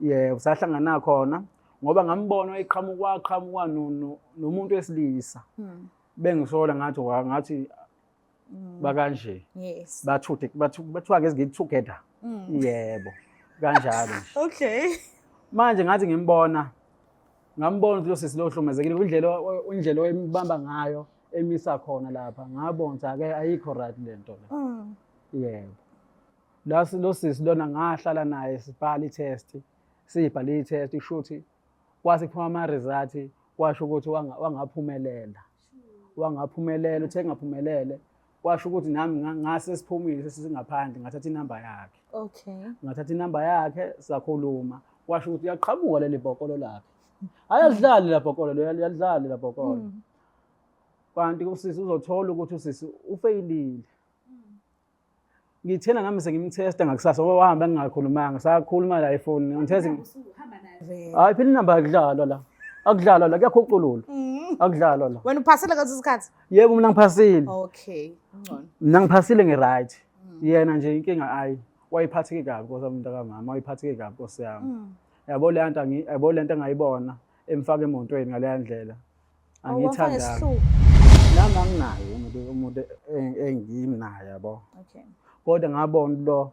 Yebo, sahlangana khona ngoba ngambona waqhamuka nomuntu wesilisa. Bengisola ngathi bakanje. Yes. Bathiwa ke together. Yebo. Kanjalo nje. Okay. Manje ngathi ngambona lo sisi lo hlumezekile indlela oyembamba ngayo emisa khona lapha. Ngabona ke ayikho right lento le. Yebo. Lo sisi lona ngahlala naye sibhala i-test. Sibhala i-test ishuthi kwase kuphuma ama-result kwasho ukuthi wangaphumelela. Wangaphumelela uthe ngaphumelele kwasho ukuthi nami ngase siphumile sesingaphandle ngathatha inamba yakhe. Okay. Ngathatha inamba yakhe sakhuluma kwasho ukuthi uyaqhamuka leli bhokolo lakhe. Ayalidlali la bhokolo yalidlali la bhokolo. Kanti usisi uzothola ukuthi usisi ufeyilile. Ngithena nami sengimtesta ngakusasa ngoba wahamba ngingakhulumanga sakhuluma la iphone ngithesa hayi phela inamba yakudlalwa la akudlalwa la kuyakhuculula akudlalwa la wena uphasile ngathi isikhathi yebo mina ngiphasile okay ngcono mina ngiphasile ngeright yena nje inkinga wayiphatheke kabi Nkosi mntakamama wayiphatheke kabi Nkosi yami yabo lento engayibona emfaka emontweni ngale ndlela angithandanga nami anginayo umuntu engimnayo yabo okay kodwa ngabona lo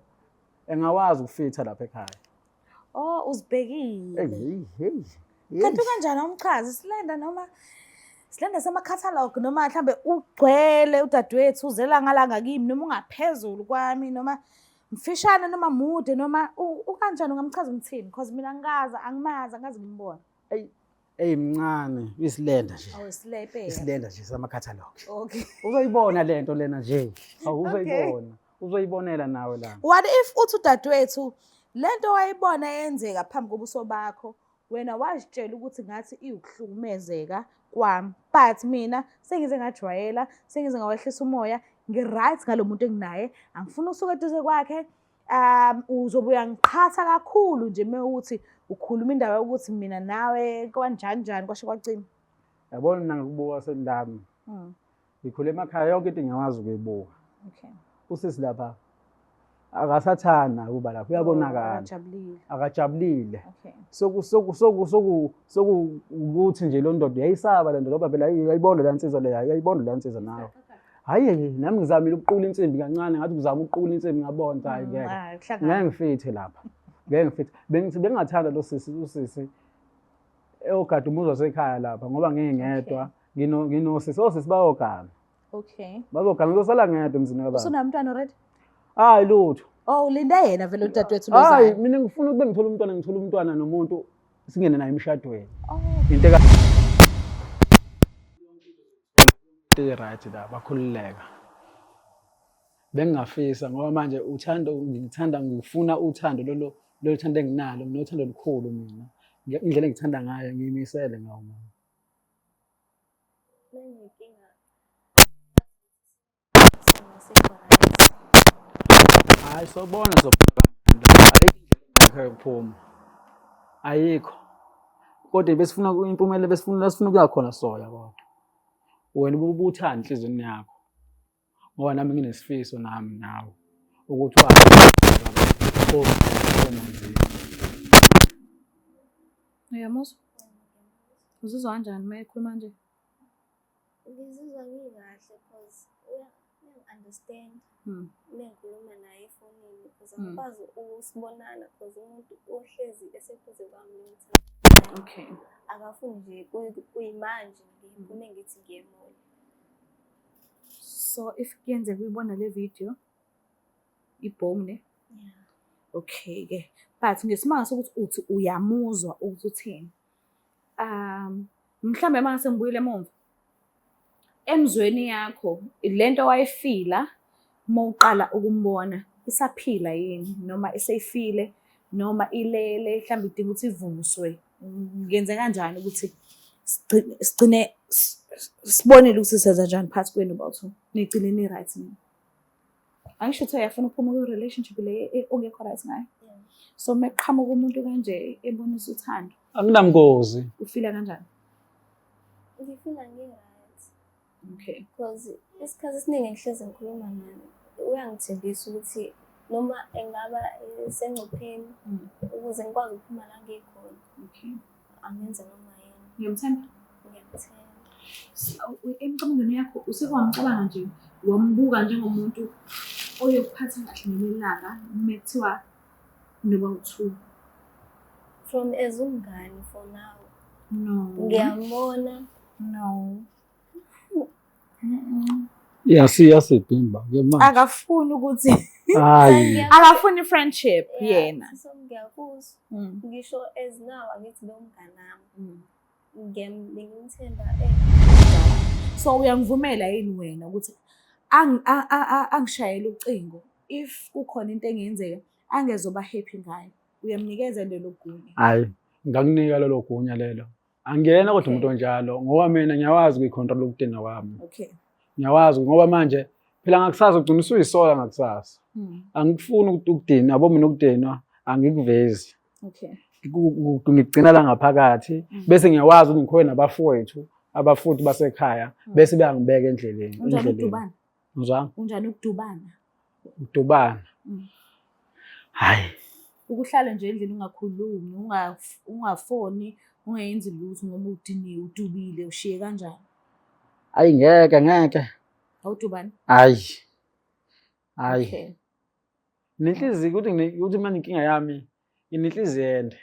engawazi ukufitha lapha ekhaya. Oh uzibhekile. Hey. Kanti kanjani umchazi silenda sama catalog noma mhlambe ugcwele udadewethu uzela ngalanga kimi noma ungaphezulu kwami noma mfishane noma mude noma ukanjani ungamchaza umthini because mina angimazi angazi ngimbona. Hey mncane isilenda nje. Isilenda nje sama catalog. Okay. Uzoyibona lento lena nje. Uzoyibona. Uzoyibonela nawe la. What if uthi udadewethu lento wayibona yenzeka phambi kobuso bakho wena wazitshela ukuthi ngathi iukuhlukumezeka kwami but mina sengize ngajwayela sengize ngawehlisa umoya ngiright ngalomuntu enginaye angifuni usuke eduze kwakhe uzobuya ngiqhatha kakhulu nje mewuthi ukhuluma indaba ukuthi mina nawe kanjani kwasho kwacima yabona mina ngikubuka sendami ngikhule emakhaya yonke into ngiyawazi ukuyibuka okay usisi lapha akasathana kuba lapha uyabonakala akajabulile sokuthi nje lo ndodo yayisaba le ndodo ngoba phela yayibona la insizwa le yayibona la insizwa nawe hayi nami ngizamile ukuqula insimbi kancane ngathi ngizama ukuqula insimbi ngabona hayi ngeke ngifithe lapha ngeke ngifithe bengathanda lo usisi ogada umuzi wasekhaya lapha ngoba ngingedwa nginosisi osisi bayogana okay bazogana ngizosala ngedwa emzini kababa usunamntwana already hayi lutho ulinda yena vele udadewethu lo hayi mina ngifuna ube ngithola umntwana nomuntu singene naye emshadweni into right la bakhululeka bengingafisa ngoba manje ngifuna uthando lo thando enginalo nginothando olukhulu mina indlela engithanda ngayo ngiyimisele ngawo mama hayi sobona ayikho ukuphuma ayikho kodwa besifuna impumelelo besifuna ukuya khona soya kodwa wena ubuthanda inhlizweni yakho ngoba nami nginesifiso nami nawe ukuthi uyamuzwa uzizwa kanjani uma ekhuluma nje ngizizwa ngikahle because uya-understand mengikhuluma naye efonini because angikwazi ukusibonana because umuntu ohlezi eseduze kwami okay akafuni nje kuyimanje ngiphume ngithi ngiyemoya so if kuyenzeka uyibona le video ibhomne okay ke but ngesimanga sokuthi uthi uyamuzwa ukuthi uthini mhlambe mase ngibuyile emuva emzweni yakho lento wayifila mawuqala ukumbona isaphila yini noma iseyifile noma ilele mhlambe idinga ukuthi ivuniswe ngenze kanjani ukuthi sigcine sibonile ukuthi senza kanjani phakathi kwenu bawuthu nigcine ni right nini angisho ukuthi uyafuna ukuphuma ku relationship le ongekho right ngayo so meqhamuka umuntu kanje ebonisa uthando anginamngozi ufila kanjani ngifila ngi-right okay because isikhathi esiningi ngihlezi ngikhuluma naye uyangithembisa ukuthi noma engaba sengcupheni ukuze ngikwazi ukuphuma la ngikhona. Okay. Angenza noma yini. Ngiyamthemba. Ngiyamthemba. Emicabangweni yakho useke wamcabanga nje wambuka njengomuntu oyokuphatha kahle ngelanga uma kuthiwa noba u-2? From as umngani for now. No. Ngiyambona. No. Yasibhimba ke manje. Akafuni ukuthi Hayi. akafuni friendship yena. So ngiyakuzwa. Mm. Ngisho as now angithi bewumnganami. Ngimthemba So uyangivumela yini wena ukuthi angishayele ucingo if kukhona into engenzeka angezoba happy ngayo, uyamnikeza lelo gunya? Hayi, ngakunika lelo gunya lelo. Angiyena kodwa Okay. umuntu onjalo ngoba mina ngiyawazi ukuyicontrol ukudinwa kwami. Okay. Ngiyawazi ngoba manje phela ngakusasa ugcina usuyisola ngakusasa. Angikufuni ukudinwa, yabo mina ukudinwa angikuvezi. Okay. Ngigcina la ngaphakathi bese ngiyawazi ukuthi ngikhona nabafowethu abafuthi basekhaya bese bayangibeka endleleni. Unjani ukudubana? Uzwa? Unjani ukudubana? Udubana. Hayi. Ukuhlala nje endlini ungakhulumi, ungafoni, ungayenzi lutho ngoba udiniwe, udubile, ushiye kanjani? Ayi ngeke. Awudubani? Hayi. Okay. Nenhliziyo ukuthi manje inkinga yami inenhliziyo ende.